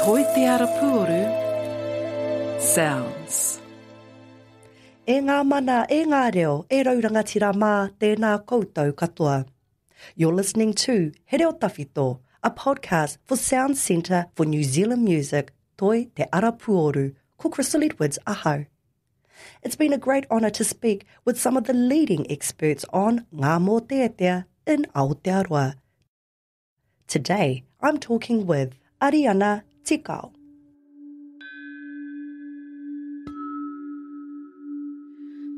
Mōteatea Puoru, SOUNZ. E ngā mana, e ngā reo, e raurangatira mā, tēnā koutou katoa. You're listening to He Reo Tawhito, a podcast for Sound Centre for New Zealand Music, Toi Te Ara Puoru, ko Crystal Edwards aho. It's been a great honour to speak with some of the leading experts on ngā Mōteatea in Aotearoa. Today, I'm talking with Ariana Tikao.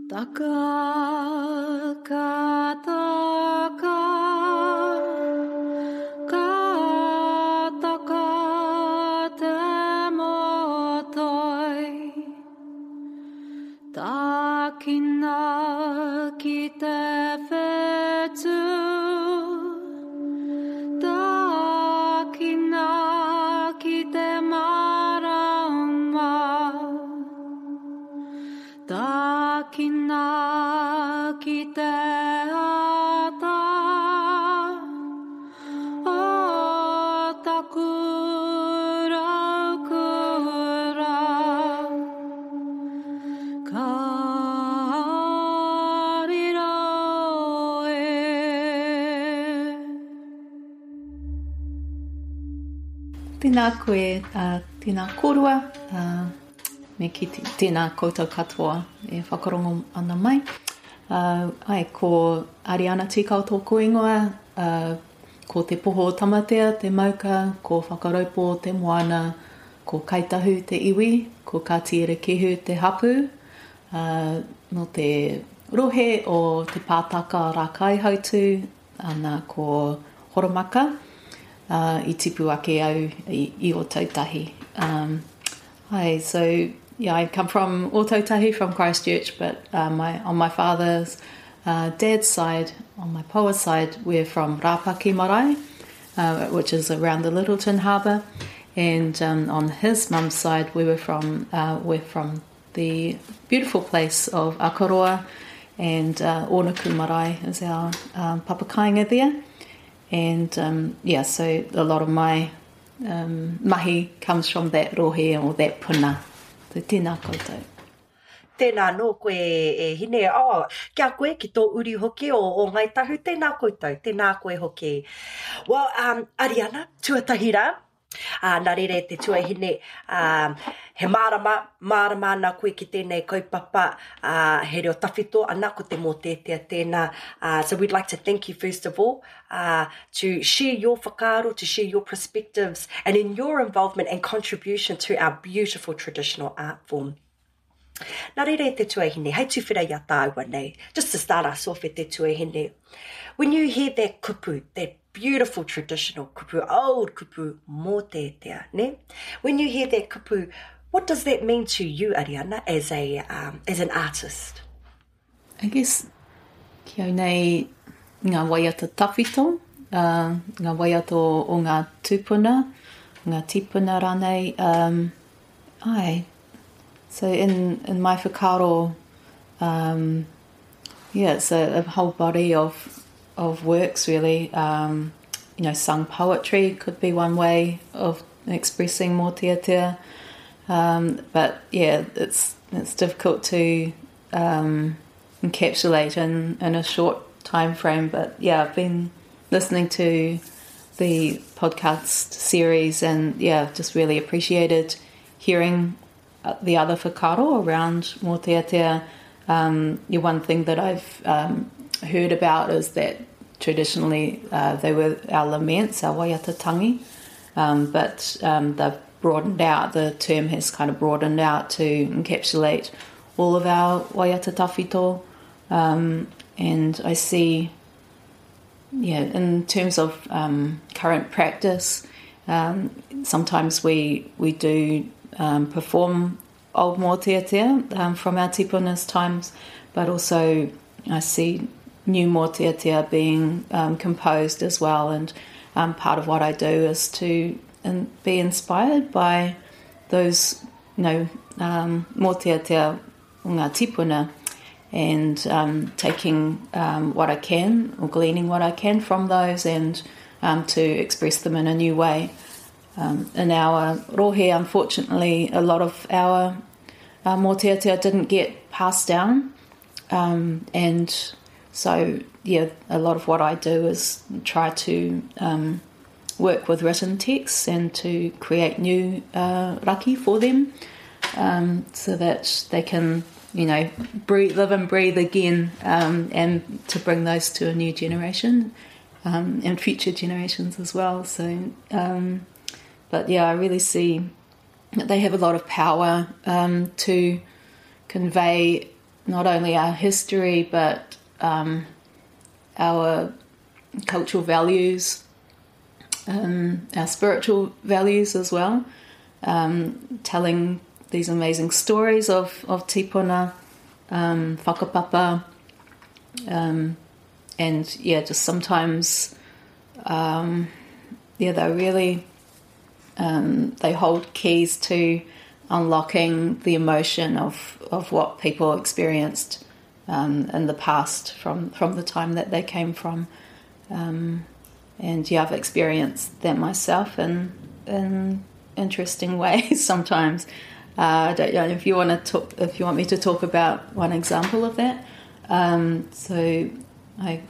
Taka ka taka, ka taka te motoi, takina ki te whetu, takina ki te marama, takina ki te ata, o taku raukura, ka riro e. Tēnā koe, tēnā korua, me ki tēnā koutou katoa e whakarongo ana mai. Ai, ko Ariana Tikao tōku ingoa, ko te poho tamatea, te mauka, ko whakaraupo te moana, ko kaitahu te iwi, ko kātiere kehu te hapu, no te rohe o te pātaka rākai hautu, ana ko horomaka, I tipu ake au I o tautahi. Hi, so yeah, I come from Ōtautahi, from Christchurch, but on my father's dad's side, on my poa side, we're from Rapaki Marae, which is around the Littleton Harbour, and on his mum's side, we're from the beautiful place of Akaroa, and Ōnuku Marae is our papakainga there, and yeah, so a lot of my mahi comes from that rohe or that puna. So tēnā koutou. Tēnā no koe e hine, kia koe ki tō uri hoki o ngai tahu, tēnā koutou, tēnā koe hoki. Well, Ariana, tuatahira, nā rere te tuahine, he mārama nā koe ki tēnei kaupapa, He Reo Tawhito, ana ko te Mōteatea tēnā. So we'd like to thank you first of all, to share your whakaaro, to share your perspectives, and in your involvement and contribution to our beautiful traditional art form. Nā rere te tuahine, hei tuwhera ia tāua nei, just to start us off e te tuahine. When you hear that kupu, that beautiful traditional kupu, old kupu, Mōteatea, ne? When you hear that kupu, what does that mean to you, Ariana, as an artist? I guess ki au nei ngā waiata tawhito, ngā waiata o ngā tūpuna, ngā tipuna rānei. So in my whakaaro, yeah, it's a whole body of works really. Sung poetry could be one way of expressing Mōteatea. But yeah, it's difficult to encapsulate in a short time frame. But yeah, I've been listening to the podcast series and yeah, just really appreciated hearing the other whakaaro around Mōteatea. One thing that I've heard about is that traditionally they were our laments, our waiata-tangi, but they've broadened out, the term has kind of broadened out to encapsulate all of our waiata tawhito, and I see, yeah, in terms of current practice, sometimes we do perform old Mōteatea from our tipuna's times, but also I see new Mōteatea being composed as well, and part of what I do is to be inspired by those, Mōteatea o ngā tipuna, and taking what I can, or gleaning what I can from those, and to express them in a new way. in our rohe, unfortunately, a lot of our Mōteatea didn't get passed down. And so, yeah, a lot of what I do is try to work with written texts and to create new raki for them, so that they can, live and breathe again, and to bring those to a new generation and future generations as well. So, but yeah, I really see that they have a lot of power to convey not only our history but our cultural values, our spiritual values as well, telling these amazing stories of tipuna, whakapapa, and yeah, just sometimes they're really they hold keys to unlocking the emotion of what people experienced in the past from the time that they came from. And yeah, I've experienced that myself in interesting ways sometimes. I don't know if you want me to talk about one example of that. So I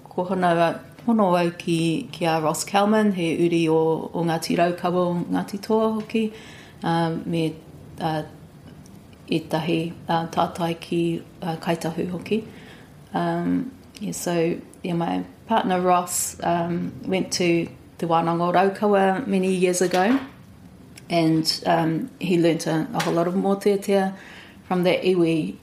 kohona hono au ki a Ross Kalman, he uri o Ngāti Raukawa, Ngāti Toa hoki, me itahi tātai ki Kaitahu hoki. So my partner Ross went to Te Wānanga Raukawa many years ago, and he learnt a whole lot of Mōteatea from that iwi,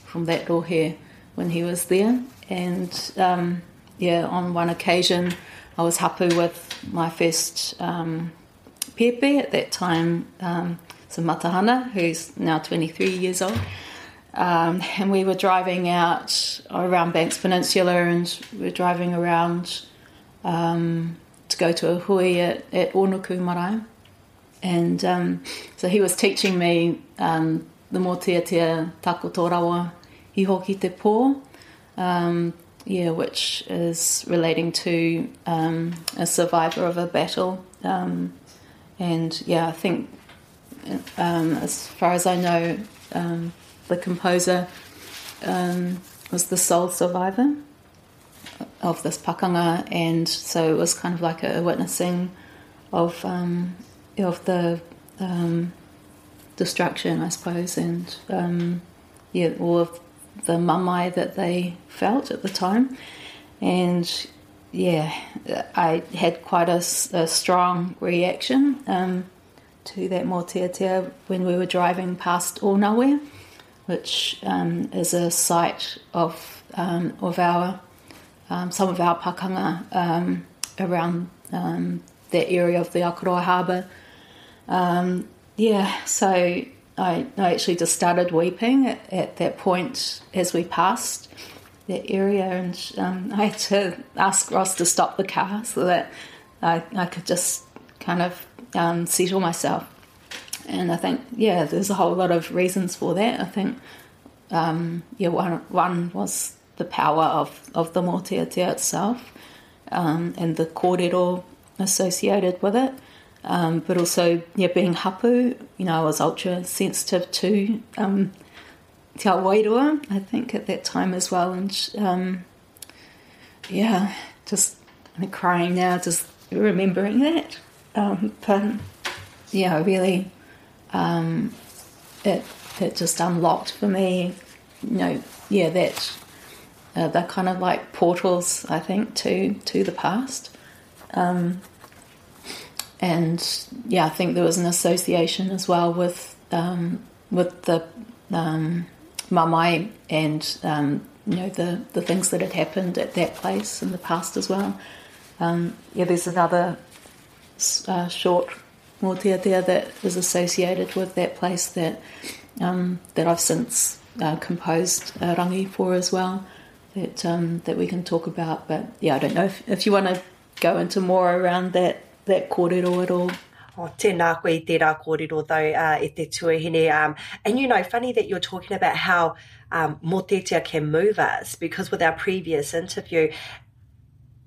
from that rohe when he was there. And on one occasion I was hapu with my first pepe at that time, so Matahana, who's now 23 years old. And we were driving out around Banks Peninsula, and we were driving around to go to a hui at Onuku Marae. And so he was teaching me the Mōteatea takoto rawa hi hoki te pō, which is relating to a survivor of a battle. And yeah, I think as far as I know, the composer was the sole survivor of this pakanga, and so it was kind of like a witnessing of the destruction, I suppose, and all of the mamai that they felt at the time. And yeah, I had quite a strong reaction to that Mōteatea when we were driving past Ōnawe, which is a site of our some of our pakanga around that area of the Akaroa Harbour. So I actually just started weeping at that point as we passed that area, and I had to ask Ross to stop the car so that I could just kind of settle myself. And I think, there's a whole lot of reasons for that. I think, one was the power of the Mōteatea itself, and the kōrero associated with it. But also, being hapu, I was ultra sensitive to te wairua, I think, at that time as well. And, just crying now, just remembering that. But, really, it just unlocked for me, that they're kind of like portals, I think, to the past. And I think there was an association as well with the mamai and the things that had happened at that place in the past as well. There's another short Mōteatea that is associated with that place that I've since composed a rangi for as well, that we can talk about. But I don't know if you want to go into more around that kōrero at all. Tēnā koe I tērā kōrero though, e te tuahine. And funny that you're talking about how Mōteatea can move us, because with our previous interview,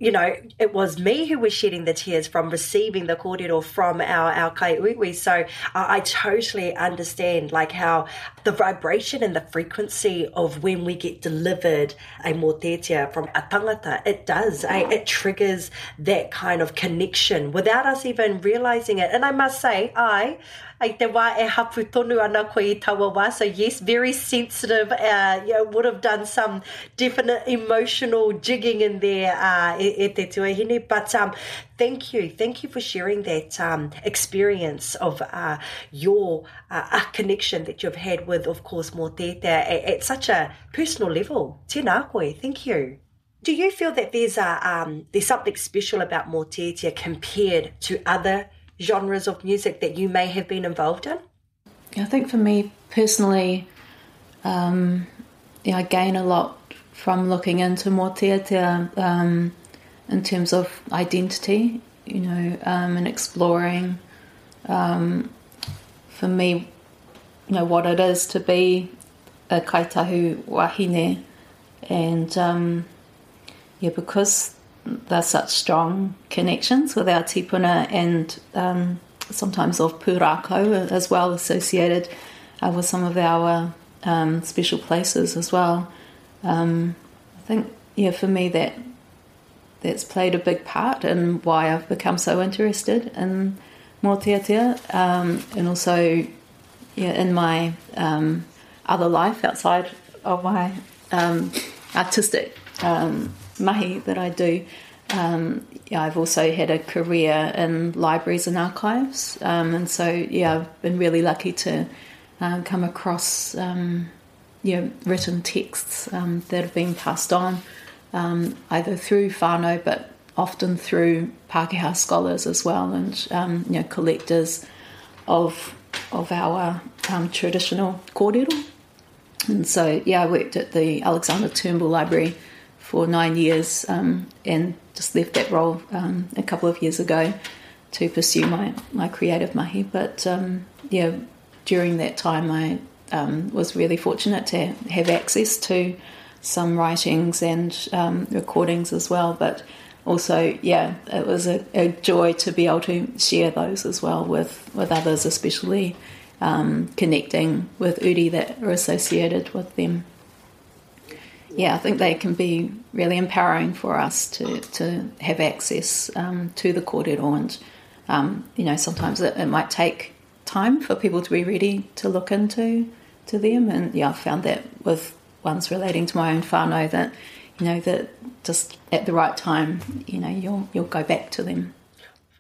you know, it was me who was shedding the tears from receiving the kōrero from our kaiuiwi. So I totally understand like how the vibration and the frequency of when we get delivered a mōteatea from a tangata, it does. It triggers that kind of connection without us even realizing it. And I must say, ai te wā e hapu tonu ana koe I taua wā. So yes, very sensitive, would have done some definite emotional jigging in there e te tuahine. But thank you for sharing that experience of your connection that you've had with, of course, Mōteatea at such a personal level. Tēnā koe, thank you. Do you feel that there's something special about Mōteatea compared to other genres of music that you may have been involved in? I think for me personally, I gain a lot from looking into Mōteatea in terms of identity, and exploring for me, what it is to be a kaitahu wahine, and because there's such strong connections with our tipuna and sometimes of pūrākau as well, associated with some of our special places as well. I think, for me that's played a big part in why I've become so interested in Mōteatea, and also in my other life outside of my artistic mahi that I do. I've also had a career in libraries and archives, and so I've been really lucky to come across written texts that have been passed on either through whānau but often through Pākehā scholars as well, and collectors of our traditional kōrero. And so I worked at the Alexander Turnbull Library for 9 years, and just left that role a couple of years ago to pursue my creative mahi. But during that time I was really fortunate to have access to some writings and recordings as well, but also it was a joy to be able to share those as well with others, especially connecting with uri that are associated with them. I think they can be really empowering for us to have access to the kōrero, and sometimes it might take time for people to be ready to look into them, and I've found that with ones relating to my own whānau that that just at the right time you'll go back to them.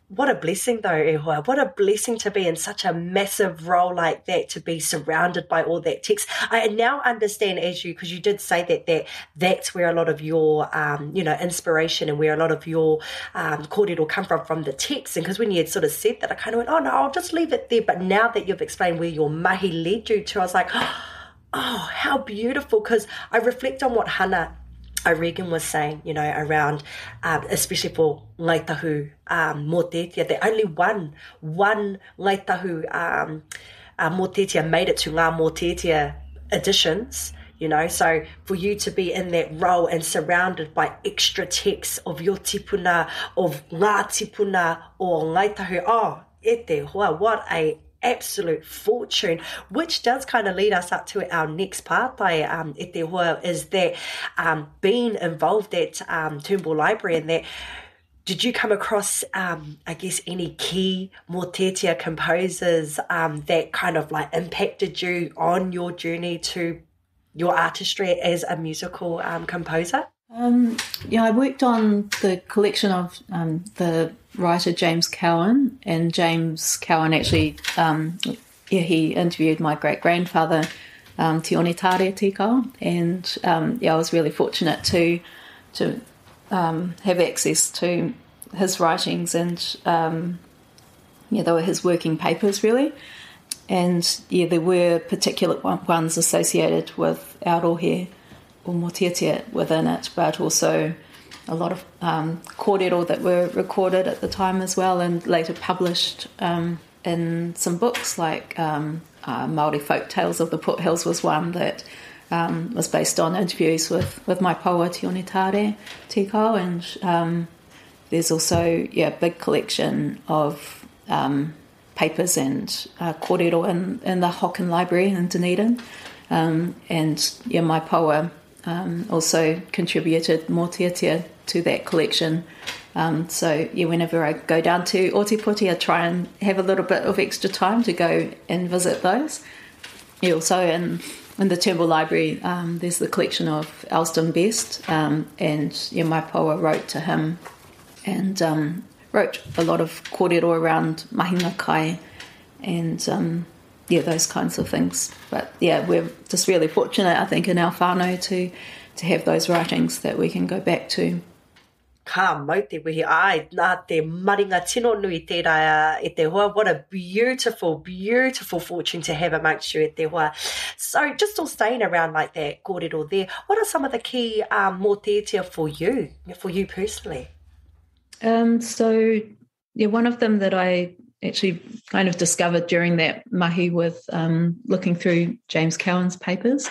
What a blessing though, e hoa. What a blessing to be in such a massive role like that, to be surrounded by all that text. I now understand, because you did say that's where a lot of your, inspiration and where a lot of your kōrero come from the text. And because when you had sort of said that, I kind of went, oh no, I'll just leave it there. But now that you've explained where your mahi led you to, I was like, oh, how beautiful. Because I reflect on what Hannah Regan was saying, around, especially for ngaitahu Mōteatea, that only one ngaitahu Mōteatea made it to ngā Mōteatea editions, so for you to be in that role and surrounded by extra texts of your tipuna, of ngā tipuna o ngaitahu, e te hoa, what a absolute fortune, which does kind of lead us up to our next pātai, e te hoa, is that being involved at Turnbull Library, and that did you come across, any key Mōteatea composers that kind of like impacted you on your journey to your artistry as a musical composer? I worked on the collection of the writer James Cowan, and James Cowan actually, he interviewed my great-grandfather, Te Mōteatea Tikao, and I was really fortunate to have access to his writings, and they were his working papers really, and there were particular ones associated with Aotearoa or Mōteatea within it, but also a lot of kōrero that were recorded at the time as well, and later published in some books, like Māori Folk Tales of the Foothills was one that was based on interviews with my paua Te Mōteatea Tikao, and there's also a big collection of papers and kōrero in the Hocken Library in Dunedin. And my poa also contributed Mōteatea to that collection. So whenever I go down to Ōtepoti, I try and have a little bit of extra time to go and visit those. Also in the Turnbull Library, there's the collection of Elston Best, and my poa wrote to him and wrote a lot of kōrero around mahina kai and those kinds of things. But we're just really fortunate, I think, in our whānau to have those writings that we can go back to. Ka mau te wihi ai, nā te maringa tino nui tērā e te hoa. What a beautiful, beautiful fortune to have amongst you e te hoa. So just all staying around like that kōrero there, what are some of the key mōteatea for you personally? So one of them that I actually kind of discovered during that mahi with looking through James Cowan's papers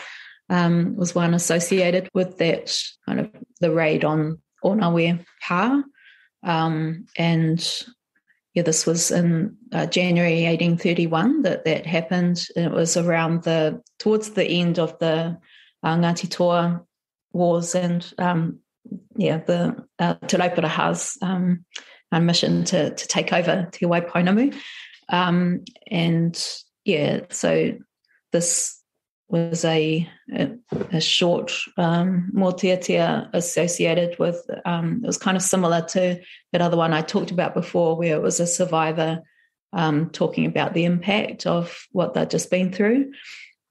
was one associated with that kind of the raid on Ōnawe Pā. And this was in January 1831 that happened. And it was around towards the end of the Ngāti Toa Wars and the Te Rauparaha's mission to take over Te Waipounamu. So this was a short mōteatea associated with, it was kind of similar to that other one I talked about before, where it was a survivor talking about the impact of what they'd just been through.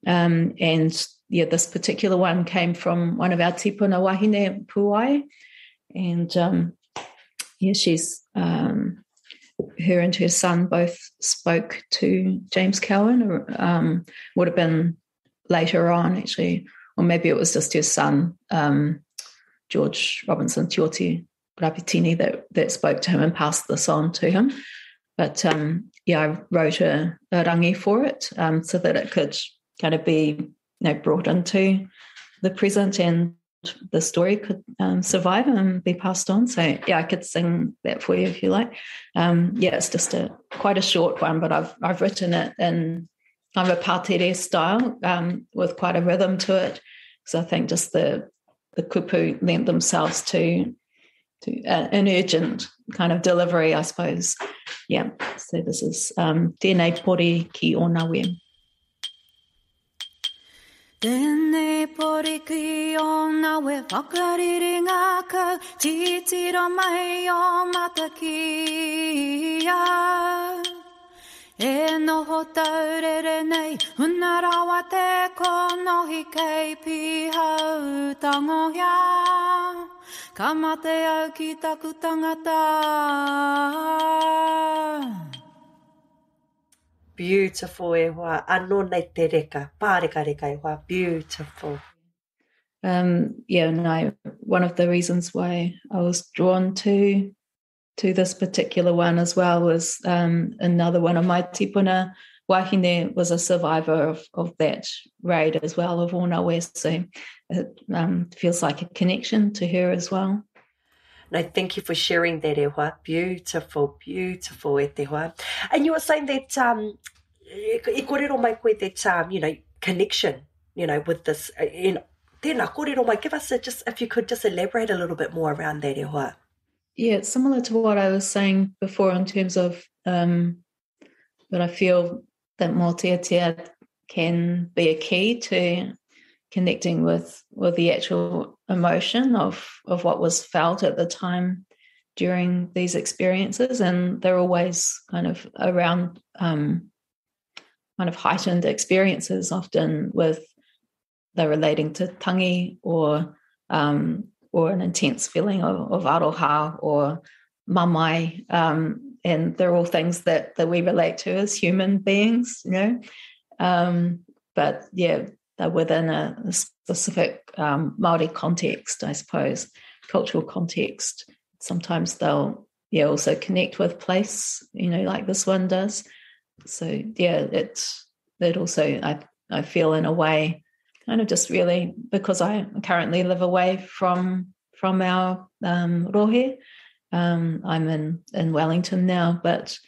This particular one came from one of our tipuna wahine Puai, and she's her and her son both spoke to James Cowan. Would have been later on, actually, or maybe it was just her son, George Robinson Tioti Rapitini, that spoke to him and passed this on to him. But I wrote a rangi for it so that it could kind of be brought into the present and the story could survive and be passed on. So I could sing that for you if you like. It's just quite a short one, but I've written it in kind of a pātere style with quite a rhythm to it. So I think just the kupu lent themselves to an urgent kind of delivery, I suppose. So this is Tēnei pori ki o Nawe. Tēnei pori ki o Nawe, whakariri ngā kau, titira mai o matakia. E noho taurere nei, huna rawa te konohi kei pihau tangohia. Ka mate au ki taku tangata. Beautiful e hoa. Anō nei te reka. Pāreka reka e hoa. Beautiful. One of the reasons why I was drawn to this particular one as well was another one of my tipuna wahine was a survivor of that raid as well, of Ōnawe, so it feels like a connection to her as well. No, thank you for sharing that, e hoa. Beautiful, beautiful e te hoa. And you were saying that e kōrero mai koe that, connection, with this, tēnā kōrero mai, give us if you could just elaborate a little bit more around that, e hoa. Yeah, it's similar to what I was saying before in terms of that I feel that Mōteatea can be a key to connecting with the actual emotion of what was felt at the time during these experiences, and they're always kind of around kind of heightened experiences, often they're relating to tangi or an intense feeling of aroha or mamai, and they're all things that we relate to as human beings, but they're within a specific Māori context, I suppose, cultural context. Sometimes they'll also connect with place, like this one does. So it also I feel in a way kind of just really, because I currently live away from our rohe, I'm in Wellington now, but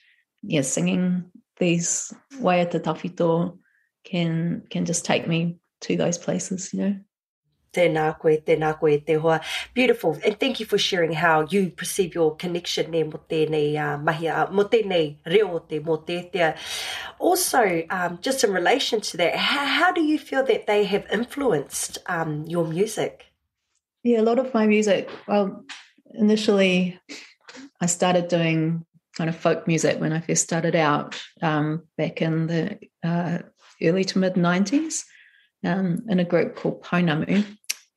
yeah, singing these Mōteatea Tawhito can just take me to those places, you know. Tēnā koe, te hoa. Beautiful. And thank you for sharing how you perceive your connection there mo tēnei mahi, mo tēnei reo te Mōteatea. Also, just in relation to that, how do you feel that they have influenced your music? Yeah, a lot of my music, well, initially I started doing kind of folk music when I first started out back in the early to mid-90s in a group called Pounamu.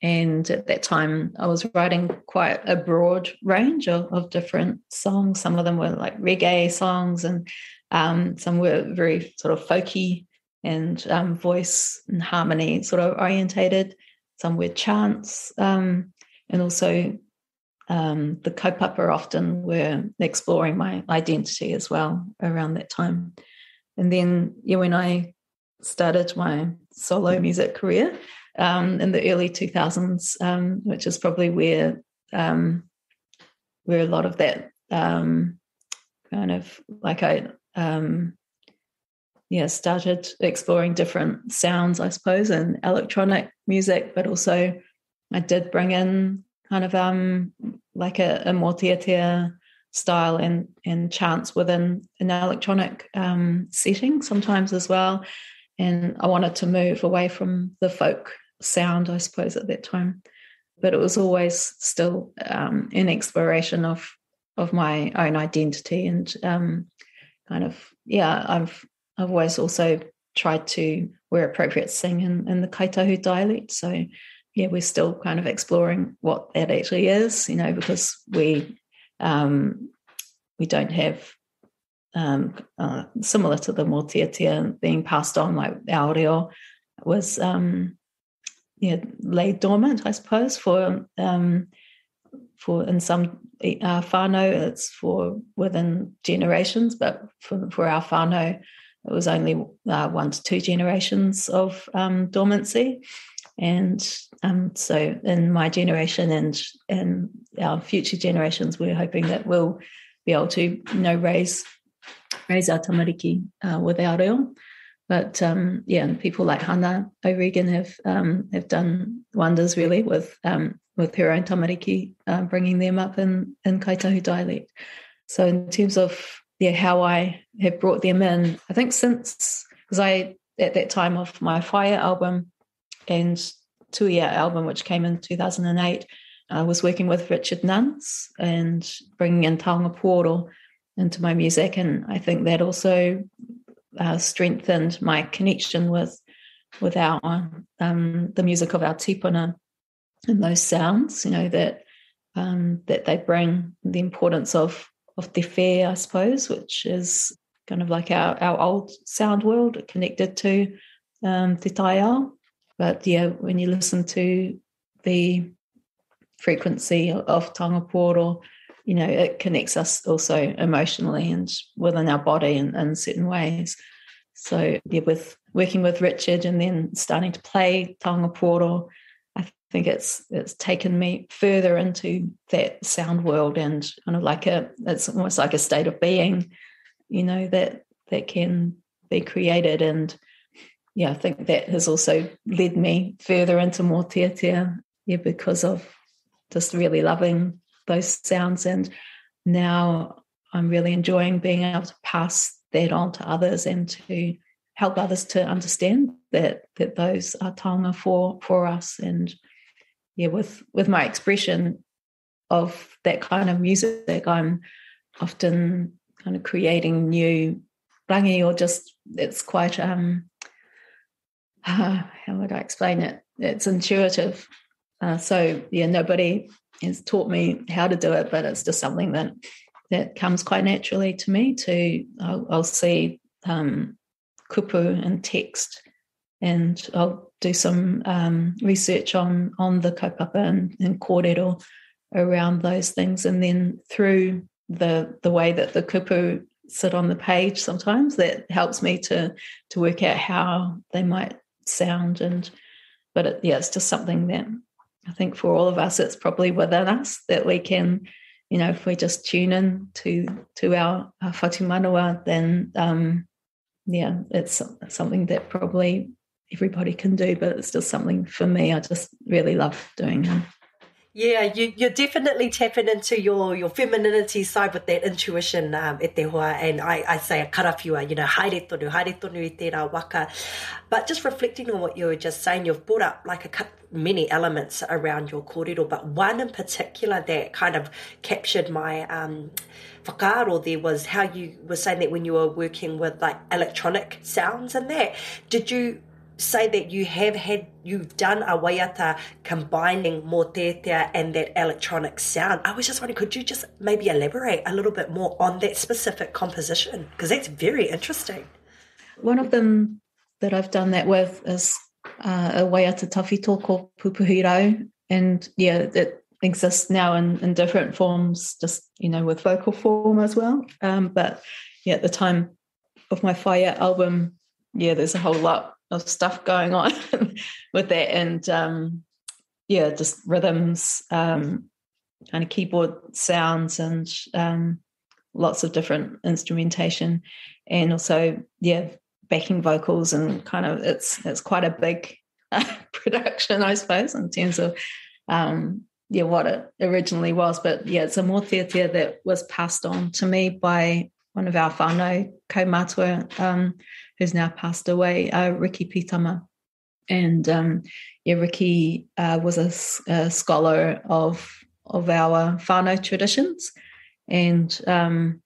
And at that time, I was writing quite a broad range of different songs. Some of them were like reggae songs, and some were very sort of folky and voice and harmony sort of orientated. Some were chants, and also the kaupapa often were exploring my identity as well around that time. And then, yeah, when I started my solo music career, in the early 2000s, which is probably where a lot of that kind of like I started exploring different sounds, I suppose, and electronic music, but also I did bring in kind of like a Mōteatea style and chants within an electronic setting sometimes as well. And I wanted to move away from the folk sound, I suppose, at that time. But it was always still an exploration of my own identity, and kind of, yeah, I've always also tried to, where appropriate, sing in the Kaitahu dialect. So, yeah, we're still kind of exploring what that actually is, you know, because we don't have similar to the Mōteatea being passed on, like our reo was laid dormant, I suppose, for in some whānau it's for within generations, but for our whānau it was only 1 to 2 generations of dormancy. And so in my generation and our future generations, we're hoping that we'll be able to, you know, raise our tamariki with our reo. But and people like Hannah O'Regan have done wonders really with her own tamariki, bringing them up in Kaitahu dialect. So in terms of how I have brought them in, I think since, because I at that time of my Whaia album and Tuia album, which came in 2008, I was working with Richard Nuns and bringing in taonga pōro into my music, and I think that also strengthened my connection with our the music of our tipuna and those sounds, you know, that they bring, the importance of te whē, I suppose, which is kind of like our old sound world connected to te taiao. But yeah, when you listen to the frequency of taonga pōro, you know, it connects us also emotionally and within our body in certain ways. So yeah, with working with Richard and then starting to play taonga pōro, I think it's taken me further into that sound world, and kind of like it's almost like a state of being, you know, that can be created. And yeah, I think that has also led me further into Mōteatea, because of just really loving those sounds. And now I'm really enjoying being able to pass that on to others and to help others to understand that those are taonga for us. And yeah, with my expression of that kind of music, I'm often kind of creating new rangi, or just, it's quite how would I explain it? It's intuitive. So yeah, nobody has taught me how to do it, but it's just something that comes quite naturally to me. I'll see kupu and text, and I'll do some research on the kaupapa and kōrero around those things, and then through the way that the kupu sit on the page, sometimes that helps me to work out how they might sound. But it's just something that I think for all of us, it's probably within us, that we can if we just tune in to our whatumanua, then it's something that probably everybody can do, but it's just something for me. I just really love doing it. Yeah, you're definitely tapping into your femininity side with that intuition e te hoa, and I say a karawhiua, haere tonu I tērā waka. But just reflecting on what you were just saying, you've brought up like many elements around your kōrero, but one in particular that kind of captured my whakaaro there was how you were saying that when you were working with like electronic sounds and that. Did you say that you've done a waiata combining Mōteatea and that electronic sound? I was just wondering, could you just maybe elaborate a little bit more on that specific composition? Because that's very interesting. One of them that I've done that with is a waiata tawhito called He Reo, and it exists now in different forms, just, with vocal form as well. But at the time of my Whaia album, there's a whole lot of stuff going on with that, and just rhythms, kind of keyboard sounds, and lots of different instrumentation, and also backing vocals, and kind of it's quite a big production, I suppose, in terms of what it originally was. But it's a Mōteatea that was passed on to me by one of our whānau kaumātua, who's now passed away, Ricky Pitama. And Ricky was a scholar of our whānau traditions. And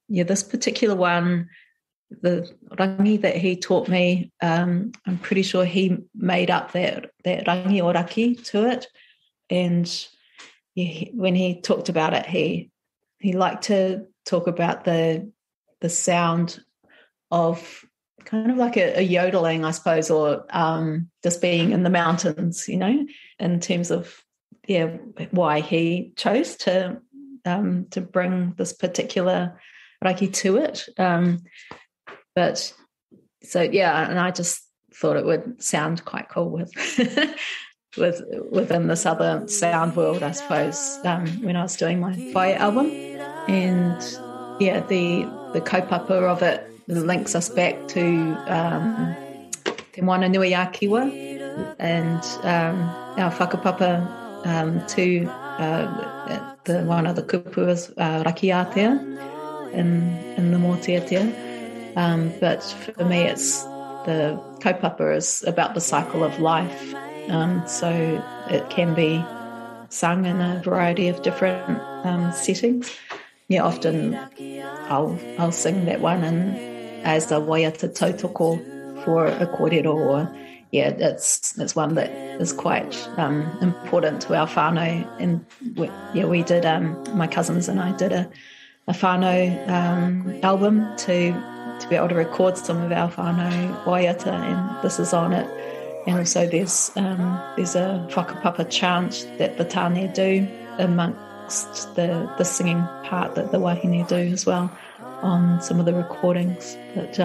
this particular one, the rangi that he taught me, I'm pretty sure he made up that rangi o raki to it. And when he talked about it, he liked to talk about the sound of kind of like a yodeling, I suppose, or just being in the mountains, in terms of why he chose to bring this particular raki to it. But so and I just thought it would sound quite cool within this other sound world, I suppose, when I was doing my Whaia album. And the kaupapa of it links us back to Te Moana Nui a Kiwa, and our whakapapa to one of the kupuas, Rakiatea, in the Mōteatea. But for me, it's the kaupapa is about the cycle of life, so it can be sung in a variety of different settings. Often I'll sing that one as a waiata tautoko for a kōrero, or it's one that is quite important to our whānau. And we did, my cousins and I did a whānau album to be able to record some of our whānau waiata, and this is on it. And also there's a whakapapa chant that the tāne do amongst the singing part that the wahine do as well on some of the recordings. But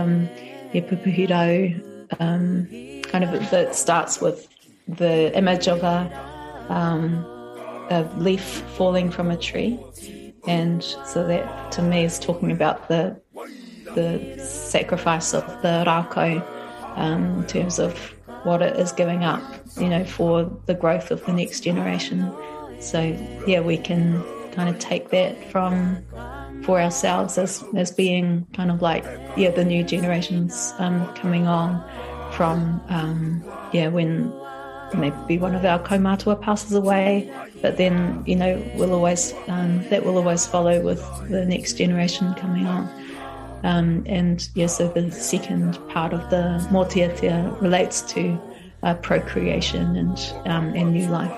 He Reo kind of that starts with the image of a leaf falling from a tree, and so that to me is talking about the sacrifice of the rākau, in terms of what it is giving up, for the growth of the next generation. So we can kind of take that for ourselves as being kind of like the new generations coming on from when maybe one of our kaumātua passes away, but then we'll always that will always follow with the next generation coming on. So the second part of the Mōteatea relates to procreation and new life.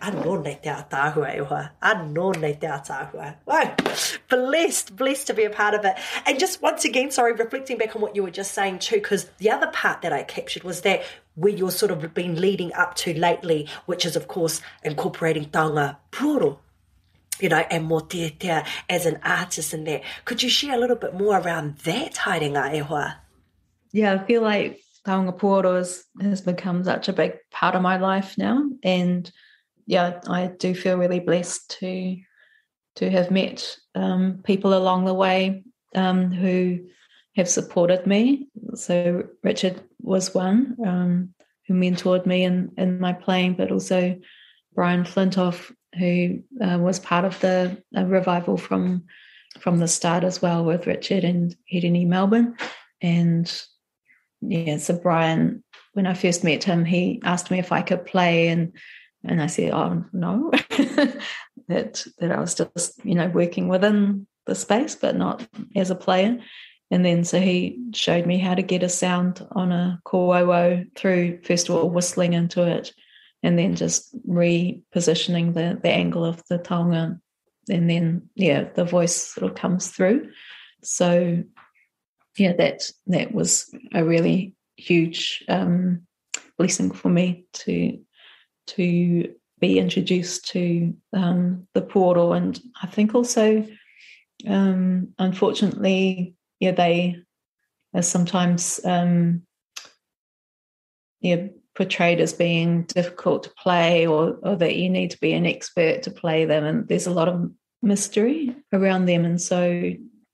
Anō nei te atāhua e hoa. Anō nei te atāhua. Wow. Blessed to be a part of it. And just once again, sorry, reflecting back on what you were just saying too, because the other part that I captured was that where you're sort of been leading up to lately, which is, of course, incorporating taonga puoro, and Mōteatea as an artist in that. Could you share a little bit more around that, haerenga e hoa? Yeah, I feel like taonga puoro has become such a big part of my life now, and yeah, I do feel really blessed to have met people along the way who have supported me. So Richard was one who mentored me in my playing, but also Brian Flintoff, who was part of the revival from the start as well with Richard and Hedini Melbourne. And yeah, so Brian, when I first met him, he asked me if I could play, and I said, oh, no, that I was just, working within the space, but not as a player. And then so he showed me how to get a sound on a kōauau through, first of all, whistling into it, and then just repositioning the angle of the taonga. And then, the voice sort of comes through. So, that was a really huge blessing for me to be introduced to the puoro. And I think also, unfortunately, they are sometimes portrayed as being difficult to play, or that you need to be an expert to play them, and there's a lot of mystery around them. And so,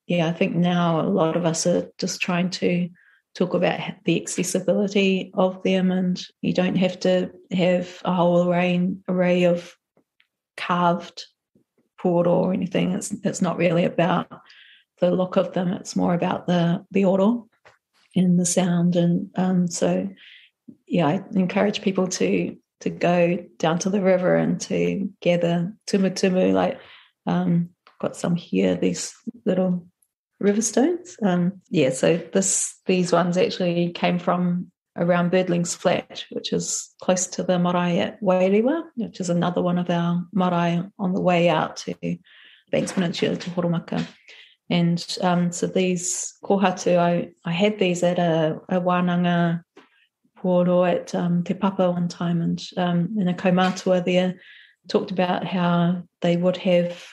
I think now a lot of us are just trying to talk about the accessibility of them, and you don't have to have a whole array of carved puoro or anything. It's not really about the look of them. It's more about the oro and the sound. And so, I encourage people to go down to the river and to gather tumu, like got some here, these little river stones. So these ones actually came from around Birdling's Flat, which is close to the marae at Wairewa, which is another one of our marae on the way out to Banks Peninsula to Horomaka. And so these kohatu, I had these at a wānanga puoro at Te Papa one time, and in a kaumātua there talked about how they would have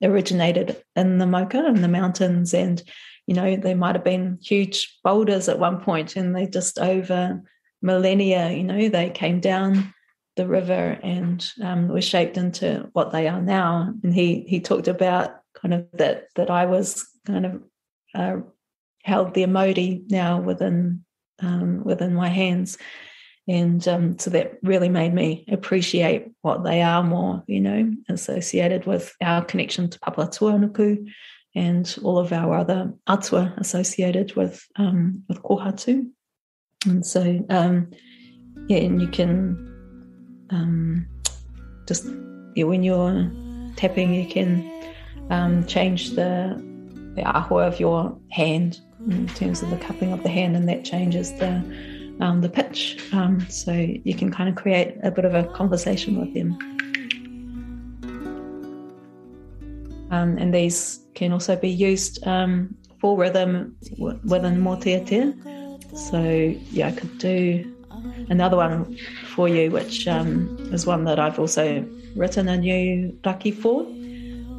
originated in the Moka, in the mountains, and they might have been huge boulders at one point, and they just over millennia, they came down the river and were shaped into what they are now. And he talked about kind of that I was kind of held the emotive now within my hands. And so that really made me appreciate what they are more, associated with our connection to Papa Tuanuku and all of our other atua associated with kohatu. And so, and you can just, when you're tapping, you can change the ahua of your hand in terms of the cupping of the hand, and that changes the pitch, so you can kind of create a bit of a conversation with them. And these can also be used for rhythm within Mōteatea. So I could do another one for you, which is one that I've also written a new raki for,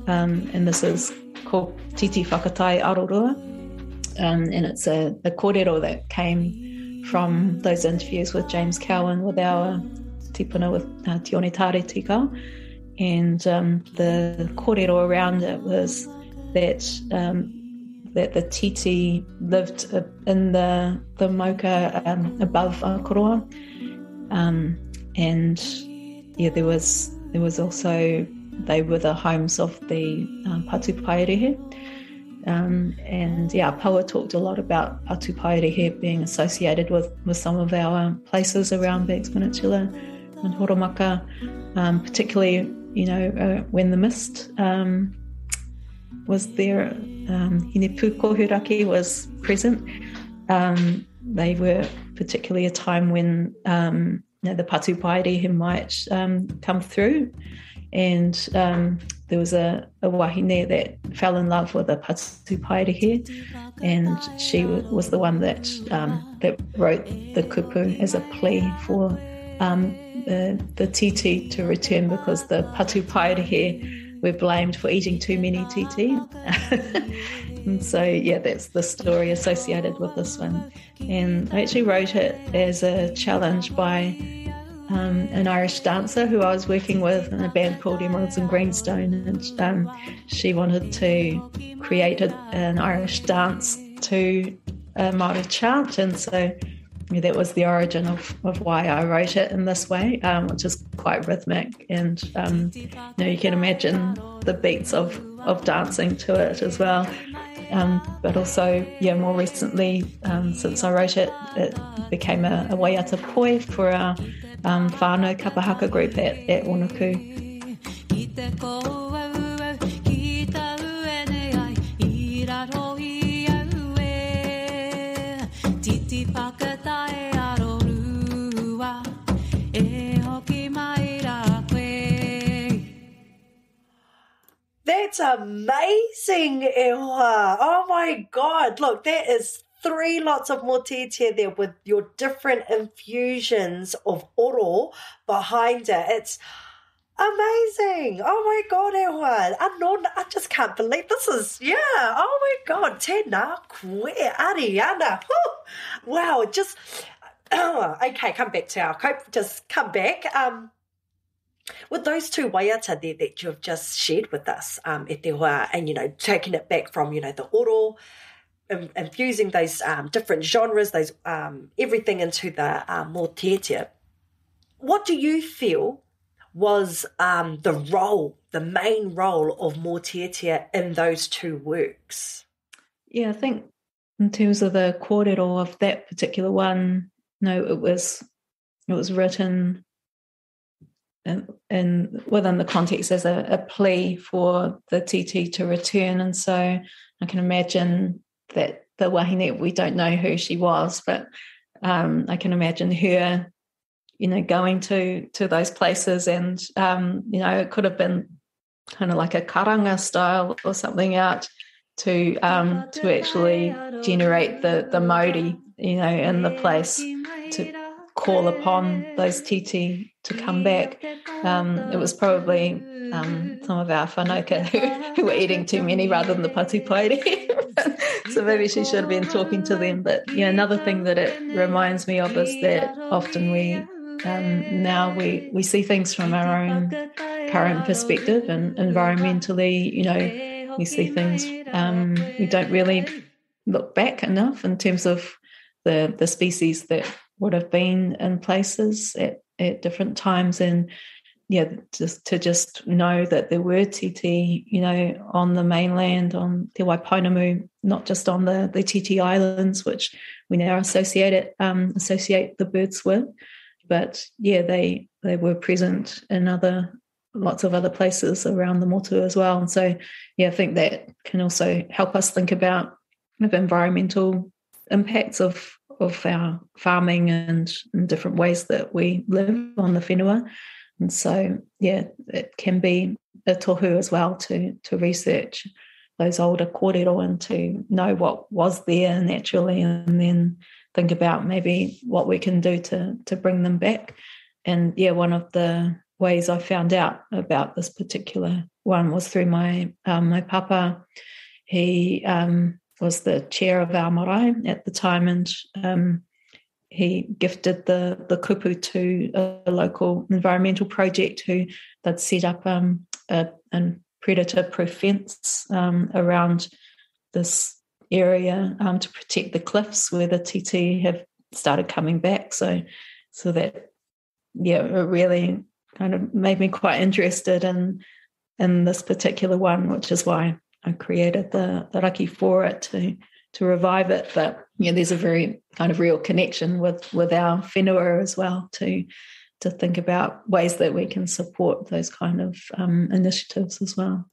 and this is called Titi Whakatai Arorua, and it's a kōrero that came from those interviews with James Cowan, with our tipuna, with Tione Tare Tikao. And the kōrero around it was that the titi lived in the Moka above Aotearoa, and there was also, they were the homes of the Patu Paerehe. And Paua talked a lot about Patu Paerehe being associated with some of our places around Banks Peninsula and Horomaka, particularly, when the mist was there, Hine Pūkohuraki was present. They were particularly a time when the patu paerehe might come through. And there was a wahine that fell in love with a patu paerehe, and she was the one that wrote the kupu as a plea for the titi to return, because the patu paerehe were blamed for eating too many titi. And so, that's the story associated with this one. And I actually wrote it as a challenge by an Irish dancer who I was working with in a band called Emeralds and Greenstone, and she wanted to create an Irish dance to a Māori chant, and so that was the origin of why I wrote it in this way, which is quite rhythmic, and you can imagine the beats of dancing to it as well. But also, more recently, since I wrote it, it became a waiata poi for our whānau kapahaka group at Onuku. That's amazing, Ewa. Oh my God. Look, there is 3 lots of Mōteatea there with your different infusions of oro behind it. It's amazing. Oh my God, Ewa. I just can't believe this is, oh my God. Tēnā koe, Ariana. Whew. Wow, just, okay, come back to our cope. Just come back. With those 2 waiata there that you've just shared with us, e te hoa, and, taking it back from, the oro, infusing those different genres, those everything into the Mōteatea. What do you feel was the main role of Mōteatea in those 2 works? Yeah, I think in terms of the kōrero of that particular one, it was written and within the context as a plea for the titi to return. And so I can imagine that the wahine, we don't know who she was, but I can imagine her, going to those places, and, it could have been kind of like a karanga style or something out to actually generate the mauri, in the place, to call upon those titi to come back. It was probably some of our whanaika who were eating too many rather than the patu paerehe. So maybe she should have been talking to them. But another thing that it reminds me of is that often now we see things from our own current perspective, and environmentally, we see things, we don't really look back enough in terms of the species that would have been in places at different times. And just know that there were titi, on the mainland, on Te Waipounamu, not just on the Titi Islands, which we now associate the birds with, but they were present in lots of other places around the motu as well. And so I think that can also help us think about kind of environmental impacts of our farming and in different ways that we live on the whenua. And so, it can be a tohu as well to research those older kōrero and to know what was there naturally, and then think about maybe what we can do to bring them back. And, one of the ways I found out about this particular one was through my papa. He was the chair of our marae at the time, and he gifted the kupu to a local environmental project who they'd set up a predator-proof fence around this area to protect the cliffs where the titi have started coming back. So that it really kind of made me quite interested in this particular one, which is why I created the raki for it to revive it. But there's a very kind of real connection with our whenua as well to think about ways that we can support those kind of initiatives as well.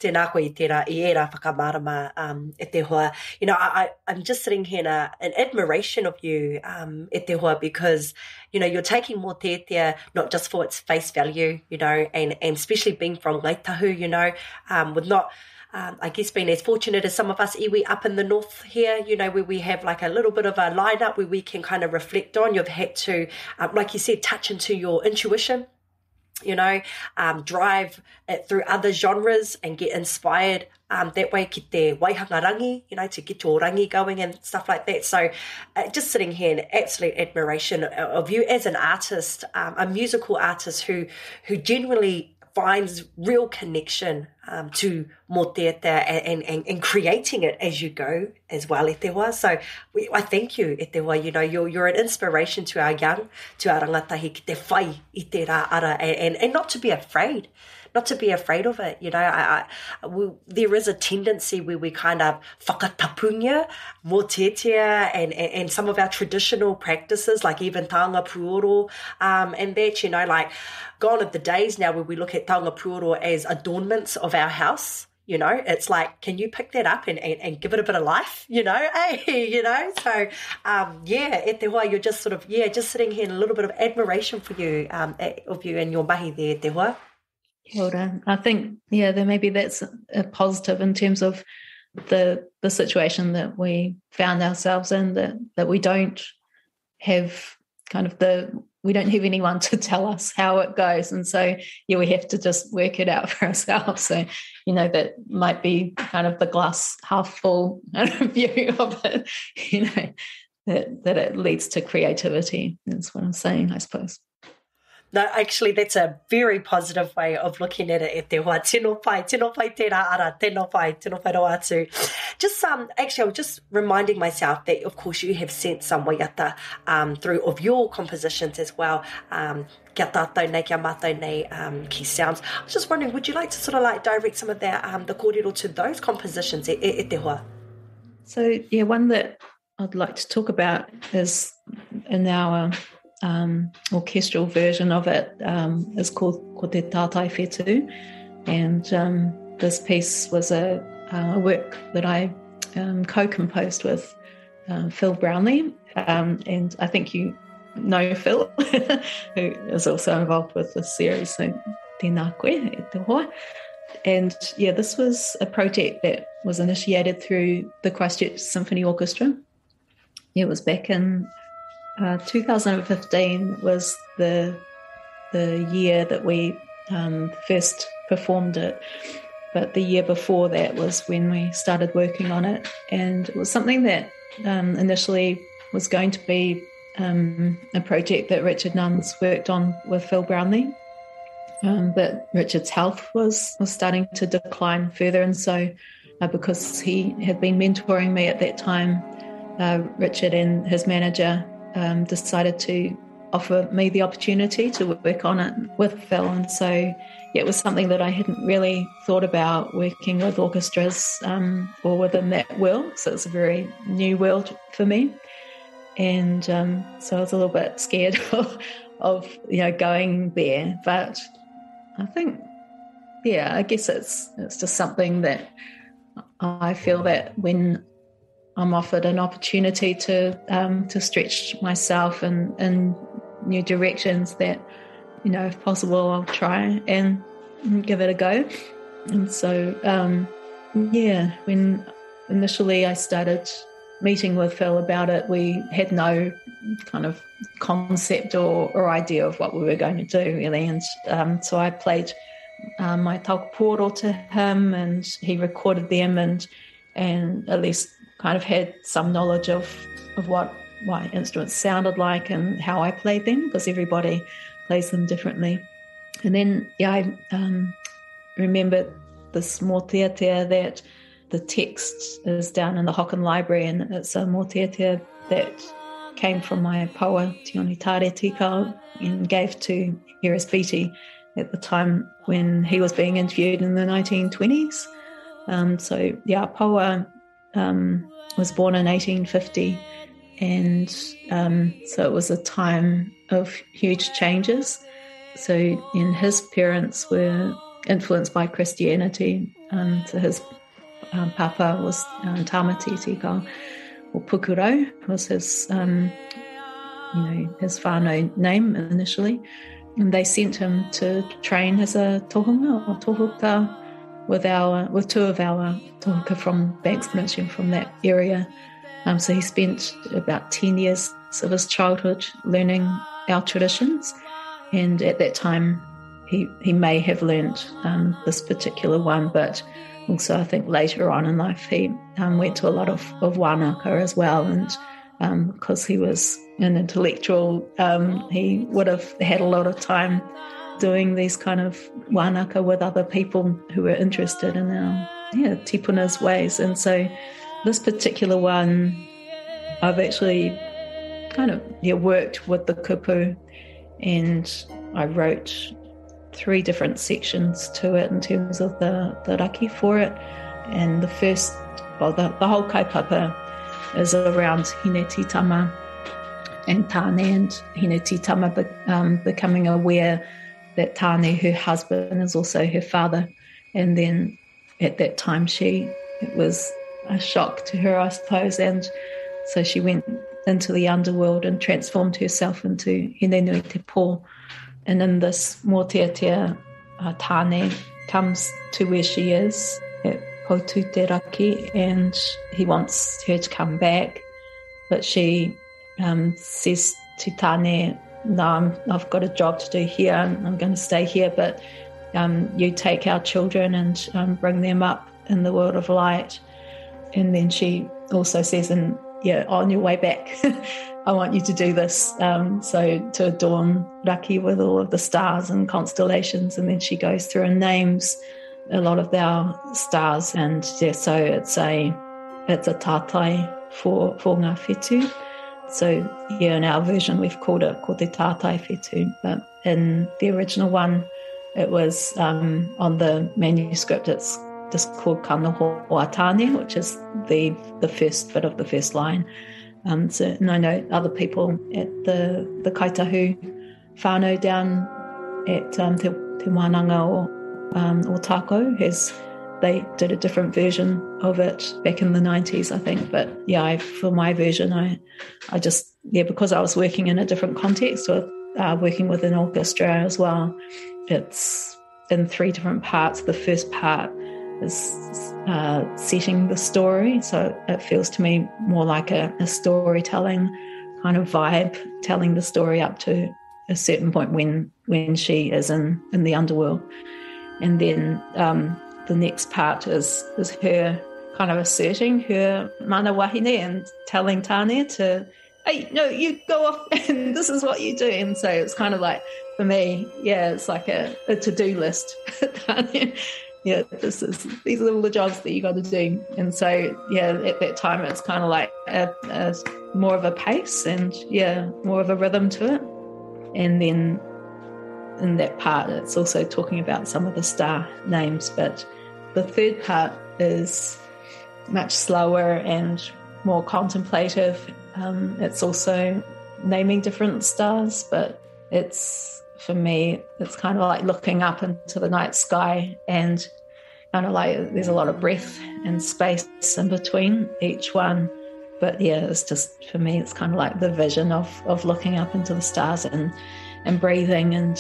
tēnā koe i tērā, i era whakamārama e te hoa. You know, I'm just sitting here in admiration of you, e te hoa, because, you know, you're taking Mōteatea not just for its face value, you know, and especially being from Ngaitahu, you know, with not... I guess being as fortunate as some of us iwi up in the north here, you know, where we have like a little bit of a lineup where we can kind of reflect on. You've had to, like you said, touch into your intuition, you know, drive it through other genres and get inspired that way ki te waihanga rangi, you know, to get your rangi going and stuff like that. So just sitting here in absolute admiration of you as an artist, a musical artist who genuinely finds real connection to Mōteatea and creating it as you go as well, e te hoa. So I thank you, e te hoa. You know, you're an inspiration to our young, to our rangatahi ki te whai i te rā ara, and not to be afraid. Not to be afraid of it, you know. There is a tendency where we kind of whakatapungia Mōteatea and some of our traditional practices, like even taonga puoro, and that, you know, like gone are the days now where we look at taonga puoro as adornments of our house. You know, it's like, can you pick that up and give it a bit of life, you know, you know? So, yeah, e te hoa, you're just sort of, just sitting here in a little bit of admiration for you, of you and your mahi there, e te hoa. Kia ora. I think, then maybe that's a positive in terms of the situation that we found ourselves in, that we don't have we don't have anyone to tell us how it goes. And so, we have to just work it out for ourselves. So, you know, that might be kind of the glass half full view of it, you know, that it leads to creativity. That's what I'm saying, I suppose. No, actually, that's a very positive way of looking at it, e te hoa. Tēnō pai tērā ara, tēnō pai rau atu. Just, actually, I was just reminding myself that, of course, you have sent some waiata through of your compositions as well. Kia tātou nei, kia mātou nei, ki SOUNZ. I was just wondering, would you like to sort of like direct some of that, the kōrero to those compositions, e te hoa? So, one that I'd like to talk about is in our... orchestral version of it is called Ko Te Tātai Whetū, and this piece was a work that I co-composed with Phil Brownlee, and I think you know Phil, who is also involved with this series, so tēnā koe, e te hoa. And this was a project that was initiated through the Christchurch Symphony Orchestra. It was back in 2015 was the year that we first performed it, but the year before that was when we started working on it, and it was something that initially was going to be a project that Richard Nunn's worked on with Phil Brownlee, but Richard's health was starting to decline further, and so because he had been mentoring me at that time, Richard and his manager decided to offer me the opportunity to work on it with Phil. And so it was something that I hadn't really thought about, working with orchestras or within that world. So it's a very new world for me. And so I was a little bit scared of going there. But I think, I guess it's just something that I feel that when I'm offered an opportunity to stretch myself in new directions, that, if possible, I'll try and give it a go. And so, when initially I started meeting with Phil about it, we had no kind of concept or idea of what we were going to do, really. And so I played my taupōro to him, and he recorded them, and at least kind of had some knowledge of what my instruments sounded like and how I played them, because everybody plays them differently. And then I remember this Mōteatea that the text is down in the Hocken Library, and it's a Mōteatea that came from my paua, Ariana Tikao, and gave to Heris Beatty at the time when he was being interviewed in the 1920s. Paua was born in 1850, and so it was a time of huge changes. So his parents were influenced by Christianity. So his papa was Tamati Tikao, or Pukurau was his, his whānau name initially. And they sent him to train as a tohunga or tohuka with two of our tohuka from Banks Peninsula, from that area. So he spent about 10 years of his childhood learning our traditions. And at that time, he may have learnt this particular one, but also I think later on in life he went to a lot of wānaka as well. And because he was an intellectual, he would have had a lot of time doing these kind of wānaka with other people who were interested in our tipuna's ways. And so this particular one, I've actually kind of worked with the kupu, and I wrote 3 different sections to it in terms of the raki for it. And the first, the whole kaupapa is around Hine Titama and Tāne, and Hine Titama becoming aware that Tāne, her husband, is also her father. And then at that time it was a shock to her, I suppose, and so she went into the underworld and transformed herself into Hine Nui Te Pō. And in this Mōteatea, Tāne comes to where she is at Poutu Te Raki, and he wants her to come back, but she says to Tāne, no, I've got a job to do here, I'm going to stay here, but you take our children and bring them up in the world of light. And then she also says, on your way back, I want you to do this, so to adorn Raki with all of the stars and constellations. And then she goes through and names a lot of our stars, and so it's a tātai for ngā whetū. So in our version we've called it ko te tātai whetū, but in the original one it was on the manuscript it's just called Kana Hoa Tāne, which is the first bit of the first line. And I know other people at the Kaitahu whānau down at Te Wānanga or Tāko, they did a different version of it back in the 90s, I think. But for my version, I just, because I was working in a different context, with working with an orchestra as well, it's in 3 different parts. The first part is setting the story, so it feels to me more like a storytelling kind of vibe, telling the story up to a certain point when she is in the underworld. And then the next part is her kind of asserting her mana wahine and telling Tāne to, hey, no, you go off and this is what you do. And so it's kind of like, for me, it's like a to-do list. These are all the jobs that you got to do. And so at that time it's kind of like a more of a pace and more of a rhythm to it. And then in that part it's also talking about some of the star names, but the third part is much slower and more contemplative. It's also naming different stars, but for me, it's kind of like looking up into the night sky, and kind of like there's a lot of breath and space in between each one. But it's just, for me, it's kind of like the vision of looking up into the stars and breathing and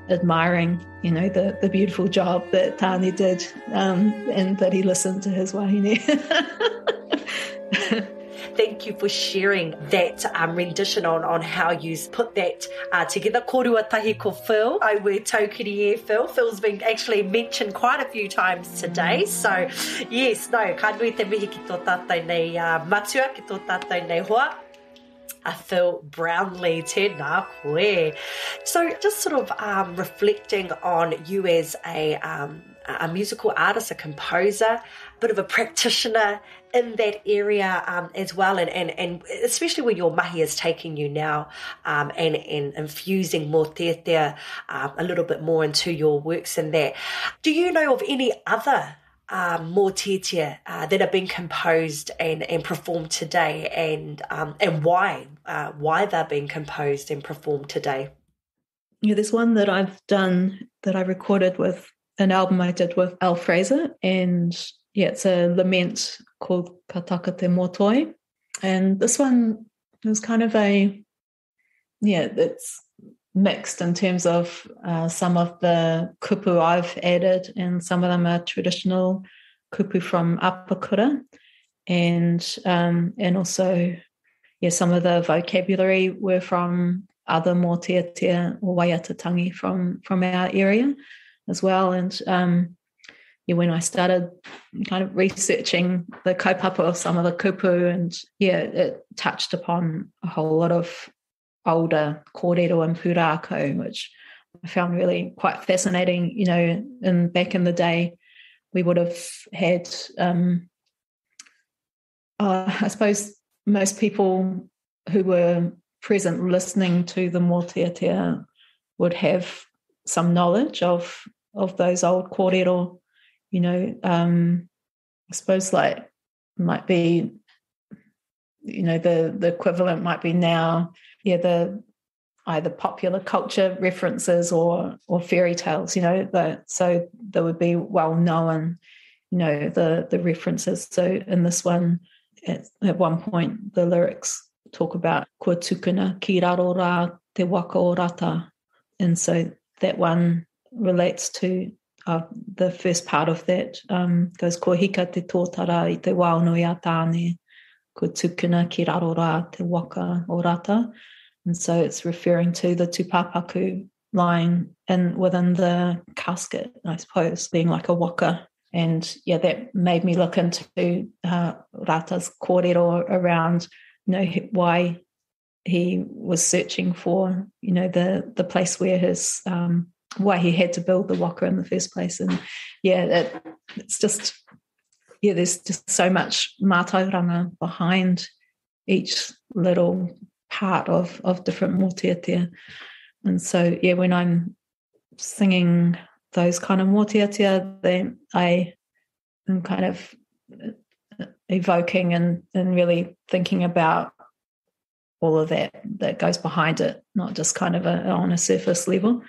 admiring, the beautiful job that Tāne did, and that he listened to his wahine. Thank you for sharing that rendition on how you put that together. Korua tahi ko Phil, I wear taukiri Phil. Phil's been actually mentioned quite a few times today. So, yes, ka nui te mihi ki tō tātou nei matua, ki tō tātou nei hoa. Phil Brownlee, tēnā koe. So just sort of reflecting on you as a musical artist, a composer, a bit of a practitioner in that area as well, and especially when your mahi is taking you now and infusing Mōteatea a little bit more into your works and that. Do you know of any other Mōteatea that are being composed and performed today, and why they're being composed and performed today? There's one that I've done that I recorded with an album I did with Al Fraser, and it's a lament called Ka Taka Te Mōtoi. And this one was kind of it's mixed in terms of some of the kupu I've added, and some of them are traditional kupu from Apakura, and also some of the vocabulary were from other Mōteatea or waiata from our area as well. And when I started kind of researching the kaupapa of some of the kupu, and it touched upon a whole lot of older kōrero and pūrākau, which I found really quite fascinating. And back in the day, we would have had, I suppose, most people who were present listening to the Mōteatea would have some knowledge of those old kōrero. I suppose like might be, the equivalent might be now, the either popular culture references or fairy tales, so they would be well known, the references. So in this one, at one point, the lyrics talk about kua tukuna ki raro rā te waka o rata. And so that one relates to the first part of that, goes kua hika te tōtara i te wāono i a tāne, kua tukuna ki raro rā te waka o rata. And so it's referring to the tūpapaku lying within the casket, I suppose, being like a waka. And that made me look into Rata's kōrero around, why he was searching for, the place where his, why he had to build the waka in the first place. And it's just, there's just so much mātauranga behind each little part of different Mōteatea. And so, when I'm singing those kind of Mōteatea, then I am kind of evoking and really thinking about all of that goes behind it, not just kind of on a surface level.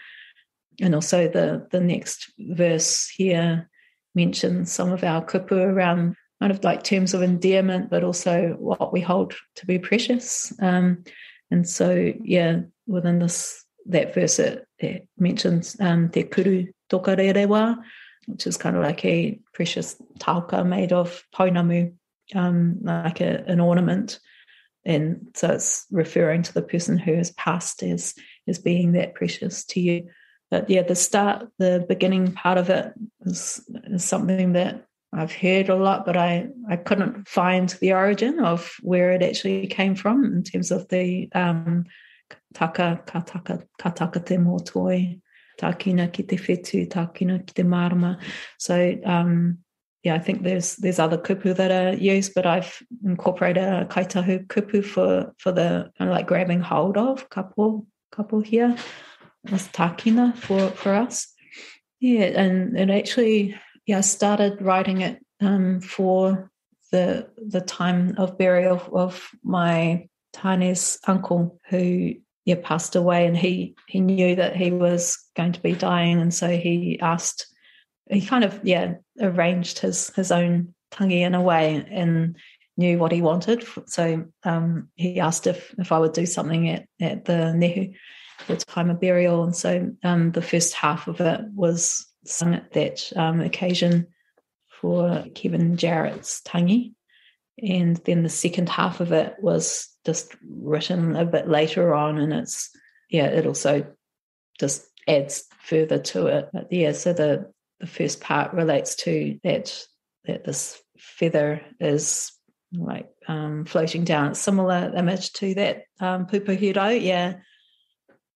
And also the next verse here mentions some of our kupu around kind of like terms of endearment, but also what we hold to be precious. And so, within that verse, it mentions te kuru tokarerewa, which is kind of like a precious tauka made of pounamu, like an ornament. And so it's referring to the person who has passed as being that precious to you. But the beginning part of it is something that I've heard a lot, but I couldn't find the origin of where it actually came from in terms of the ka taka te mōtoi, tākina ki te whetū, tākina ki te marama. So I think there's other kupu that are used, but I've incorporated a kaitahu kupu for the kind of like grabbing hold of couple here. It's tākina for us. And actually, I started writing it for the time of burial of my Tane's uncle, who passed away, and he knew that he was going to be dying, and so he kind of arranged his own tangi in a way and knew what he wanted. So he asked if I would do something at the nehu, the time of burial, and so the first half of it was sung at that occasion for Kevin Jarrett's tangi, and then the second half of it was just written a bit later on, and it also just adds further to it. But so the first part relates to that this feather is like floating down. It's a similar image to that pupuhiro,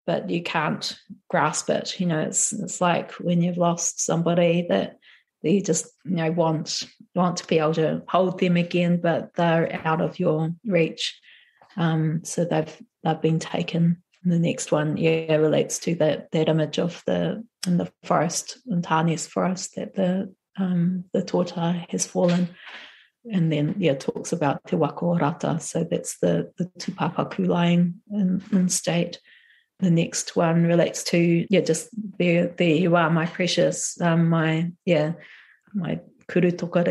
but you can't grasp it. It's like when you've lost somebody that you just want to be able to hold them again, but they're out of your reach. So they've been taken. And the next one relates to that image of in the forest, in Tane's forest, that the tōta has fallen. And then talks about te waka o rata. So that's the tūpapaku lying in state. the next one relates to, just there you are, my precious, my kuru toka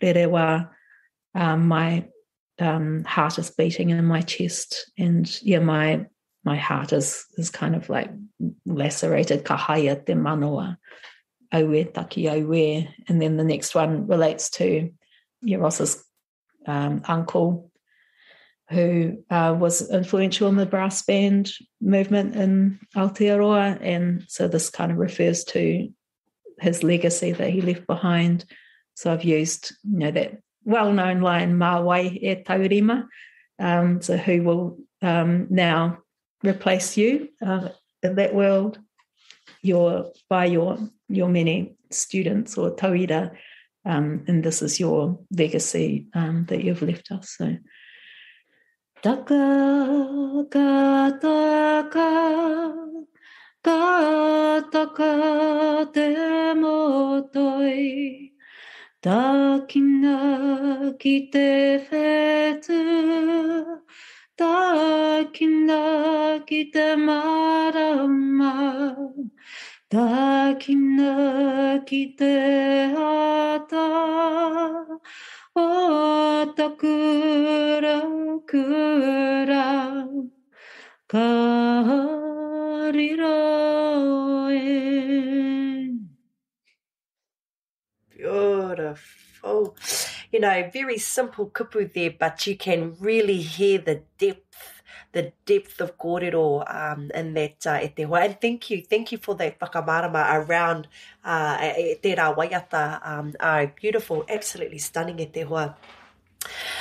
rerewa, my heart is beating in my chest, and my heart is kind of like lacerated, ka haia te manoa, auwe taki auwe. And then the next one relates to Ross's uncle, who was influential in the brass band movement in Aotearoa, and so this kind of refers to his legacy that he left behind. So I've used, that well-known line, mā wai e taurima, so who will now replace you in that world, by your many students or tauira, and this is your legacy that you've left us. So taka ka taka ka taka te motoi, takina ki te whetu, takina ki te marama, takina ki te ata, o takura kura, ka harira e. Beautiful. Very simple kupu there, but you can really hear the depth of kōrero in that e te hoa. And thank you for that whakamarama around e tērā waiata. Beautiful, absolutely stunning e te hoa.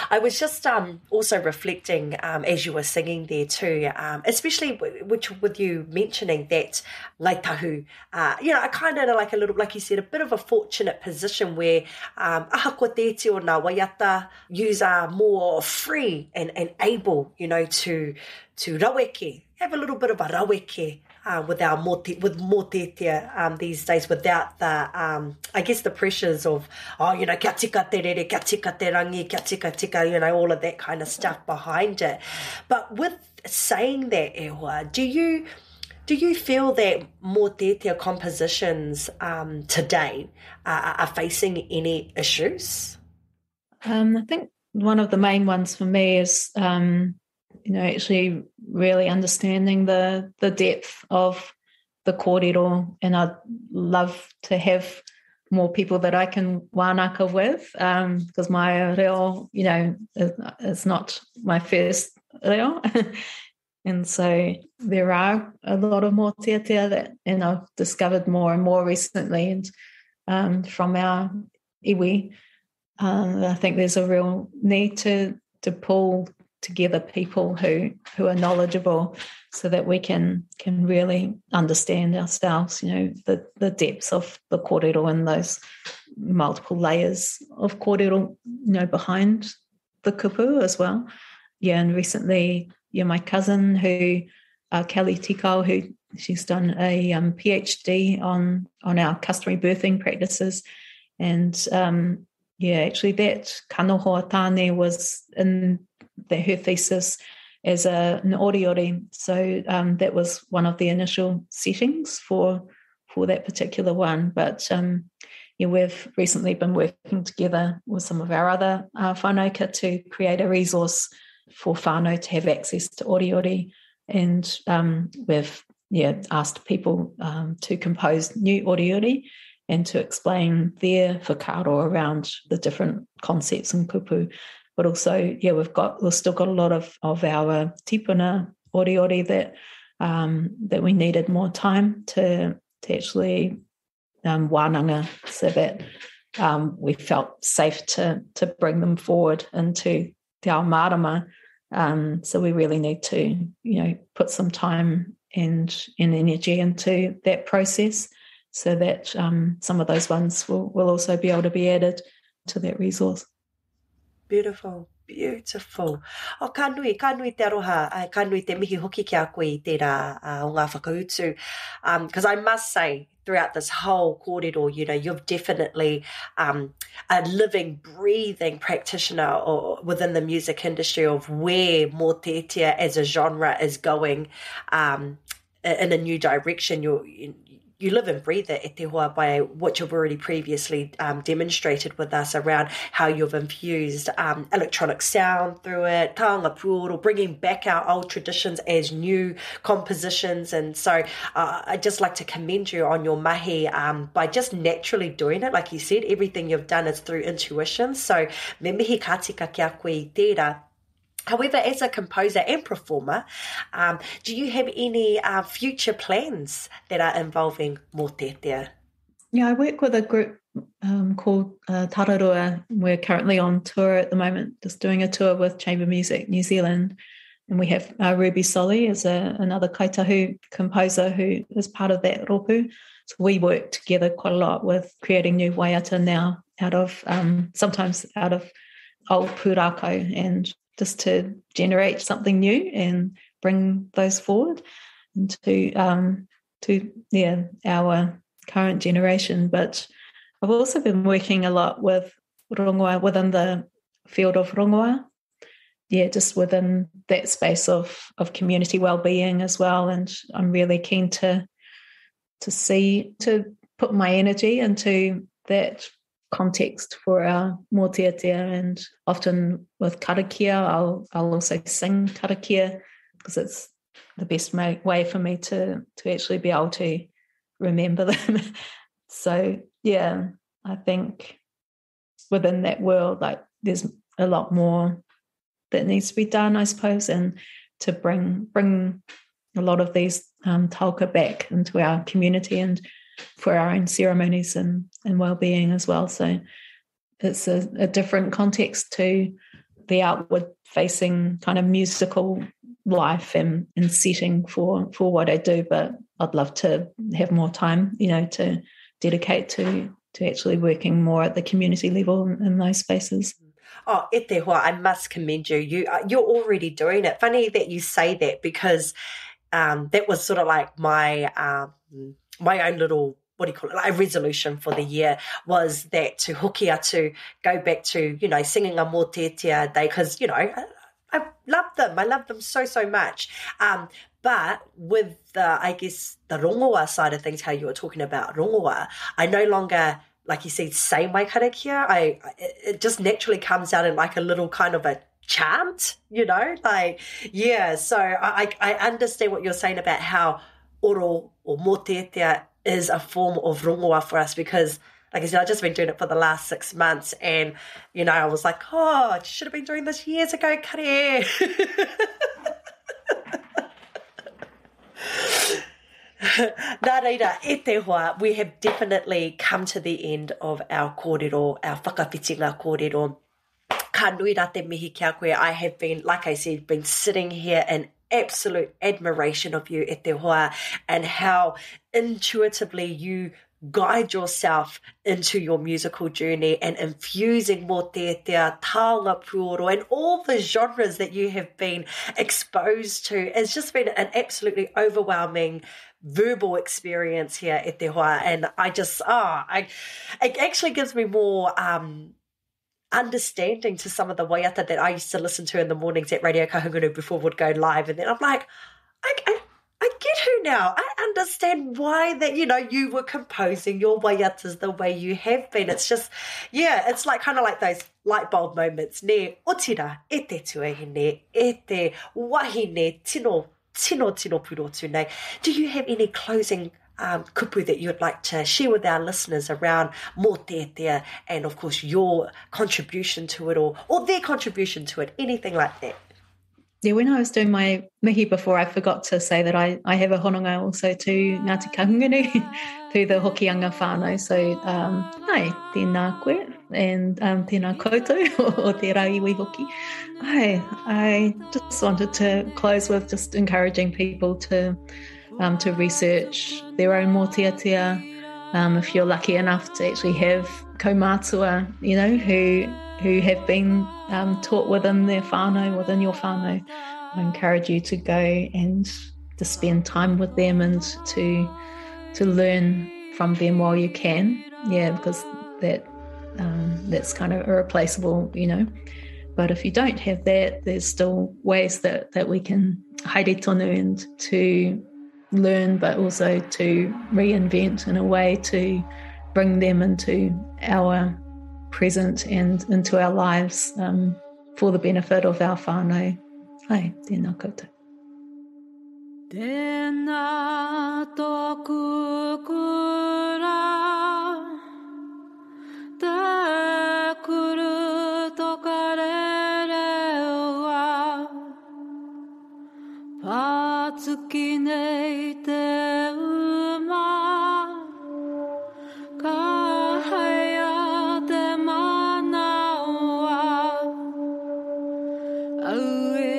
I was just also reflecting as you were singing there too, especially with you mentioning that ngai tahu, I kind of like a little, like you said, a bit of a fortunate position where ahakoa te iti o ngā waiata, yous are more free and able, to raweke, have a little bit of a raweke with Mōteatea these days, without the, I guess, the pressures of, kia tika te rere, kia tika te rangi, kia tika, all of that kind of stuff behind it. But with saying that, e hoa, do you feel that Mōteatea compositions today are facing any issues? I think one of the main ones for me is actually really understanding the depth of the kōrero, and I'd love to have more people that I can wānaka with, because my reo, is not my first reo. And so there are a lot of Mōteatea that, and I've discovered more and more recently, and from our iwi, I think there's a real need to pull together people who are knowledgeable, so that we can really understand ourselves, the depths of the kōrero and those multiple layers of kōrero, behind the kupu as well. Yeah, and recently, my cousin who, Ariana Tikao, who she's done a PhD on our customary birthing practices, and actually that kanoho tāne was in her thesis as an oriori. So that was one of the initial settings for that particular one. But we've recently been working together with some of our other whānauka to create a resource for whānau to have access to oriori. And we've asked people to compose new oriori and to explain their whakaaro around the different concepts in kupu. But also, we've still got a lot of our tipuna oriori that we needed more time to actually wānanga, so that we felt safe to bring them forward into te ao marama. So we really need to, put some time and energy into that process, so that some of those ones will also be able to be added to that resource. Beautiful. beautiful. Ka nui te aroha, ka nui te mihi hoki ki a koe I tērā o ngā whakautu. Because I must say, throughout this whole kōrero, you know, you've definitely a living, breathing practitioner or within the music industry of where Mōteatea as a genre is going in a new direction. You live and breathe it, e te hoa, by what you've already previously demonstrated with us around how you've infused electronic sound through it, taonga puoro, bringing back our old traditions as new compositions. And so I'd just like to commend you on your mahi by just naturally doing it. Like you said, everything you've done is through intuition. So me mihi ka tika ki a koe I tērā. However, as a composer and performer, do you have any future plans that are involving Mōteatea? Yeah, I work with a group called Tararua. We're currently on tour at the moment, just doing a tour with Chamber Music New Zealand. And we have Ruby Solly as another kaitahu composer who is part of that ropu. So we work together quite a lot with creating new waiata now out of, sometimes out of old pūrākau, and just to generate something new and bring those forward into our current generation. But I've also been working a lot with rongoa within the field of rongoa. Yeah, just within that space of community well-being as well. And I'm really keen to put my energy into that context for our Mōteatea, and often with karakia I'll also sing karakia because it's the best way for me to actually be able to remember them. So yeah, I think within that world, like, there's a lot more that needs to be done, I suppose, and to bring a lot of these tauka back into our community and for our own ceremonies and well-being as well. So it's a different context to the outward-facing kind of musical life and setting for what I do. But I'd love to have more time, you know, to dedicate to actually working more at the community level in those spaces. Oh, e te hoa, I must commend you. You're already doing it. Funny that you say that, because that was sort of like my own little, what do you call it, like a resolution for the year, was that to hoki atu, go back to, you know, singing a Mōteatea day, because, you know, I love them. I love them so, so much. But with I guess, the rongoa side of things, how you were talking about rongoa, I no longer, like you said, say my karakia. It just naturally comes out in like a little kind of a chant, you know, like, yeah. So I understand what you're saying about how oro or Mōteatea is a form of rongoa for us, because, like I said, I've just been doing it for the last 6 months, and, you know, I was like, oh, I should have been doing this years ago, kare. Nā reira, e te hoa, we have definitely come to the end of our kōrero, our whakawhitinga kōrero. Ka nui rā te mihi kia koe. I have been, like I said, been sitting here in absolute admiration of you, e te hoa, and how intuitively you guide yourself into your musical journey and infusing Mōteatea, taonga puoro, and all the genres that you have been exposed to. It's just been an absolutely overwhelming verbal experience here, e te hoa, and I just, it actually gives me more understanding to some of the waiata that I used to listen to in the mornings at Radio Kahungunu before we'd go live, and then I'm like, I get her now. I understand why that, you know, you were composing your waiatas the way you have been. It's just, yeah, it's like kind of like those light bulb moments. Ne otira, e te tuahine, e te wahine, tino purotu nei. Do you have any closing kupu that you'd like to share with our listeners around Mōteatea and, of course, your contribution to it, or their contribution to it, anything like that? Yeah, when I was doing my mihi before, I forgot to say that I have a hononga also to Ngāti Kahungunu, to the Hokianga whānau. So, ai, tēnā koe, and tēnā koutou, o te raiwi hoki. I just wanted to close with just encouraging people to research their own Mōteatea. If you're lucky enough to actually have kaumātua, you know, who have been taught within their whānau, within your whānau. I encourage you to go and to spend time with them and to learn from them while you can. Yeah, because that's kind of irreplaceable, you know. But if you don't have that, there's still ways that we can haere tonu and to learn, but also to reinvent in a way to bring them into our present and into our lives for the benefit of our whānau. Ai, tēnā koutou. Tēnā tōku kura, te kuru toka rereua, pātuki nei te uma, ka heia te manaua, aue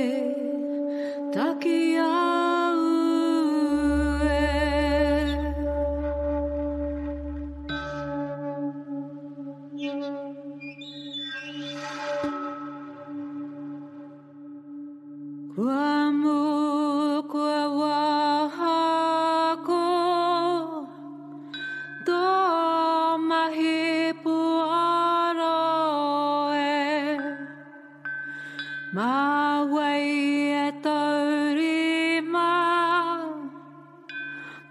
taki au e. Kua mu kua wahako, tō mahi puaro e. Ma wai e taurima,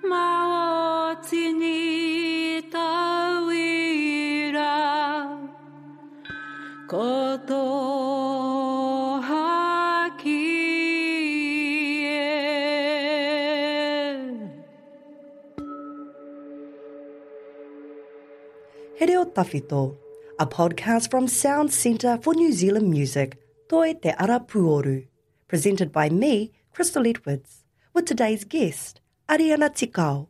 ma o tini tauira, ko tō haki e. He Reo Tawhito, a podcast from Sound Centre for New Zealand Music, Toi Te Ara Puoru, presented by me, Crystal Edwards, with today's guest, Ariana Tikao.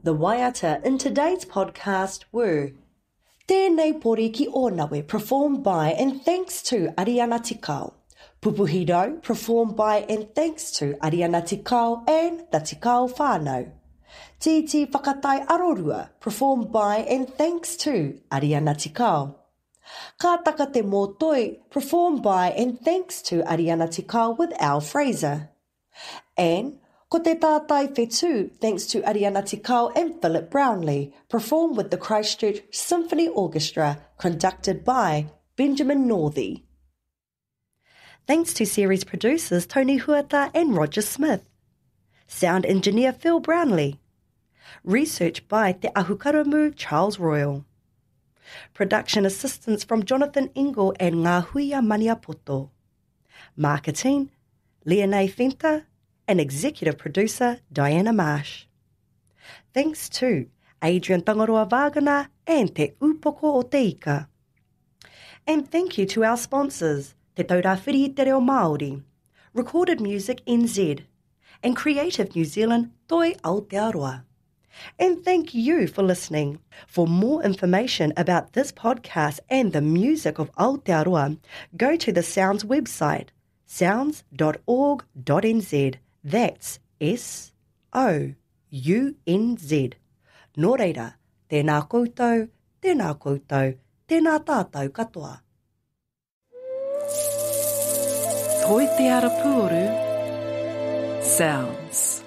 The waiata in today's podcast were Tēnei Pori Ki Ōnawe, performed by and thanks to Ariana Tikao. Pupuhiro, performed by and thanks to Ariana Tikao and the Tikao whānau. Titi Whakatai Arorua, performed by and thanks to Ariana Tikao. Ka Taka Te Mōtoi, performed by and thanks to Ariana Tikao with Al Fraser. And Ko Te Tātai Whetū, thanks to Ariana Tikao and Philip Brownlee, performed with the Christchurch Symphony Orchestra, conducted by Benjamin Northey. Thanks to series producers Tony Huata and Roger Smith. Sound engineer Phil Brownlee. Research by Te Ahukaramu Charles Royal. Production assistance from Jonathan Ingle and Ngā Huia Maniapoto. Marketing, Leonei Fenta, and executive producer Diana Marsh. Thanks to Adrian Tangaroa Vāgana and Te Upoko o Te Ika. And thank you to our sponsors, Te Taurāwhiri i Te Reo Māori, Recorded Music NZ, and Creative New Zealand Toi Aotearoa. And thank you for listening. For more information about this podcast and the music of Aotearoa, go to the SOUNZ website, sounds.org.nz. That's SOUNZ. Nō reira, tēnā koutou, tēnā koutou, tēnā tātou katoa. Toi te ara puoru, SOUNZ.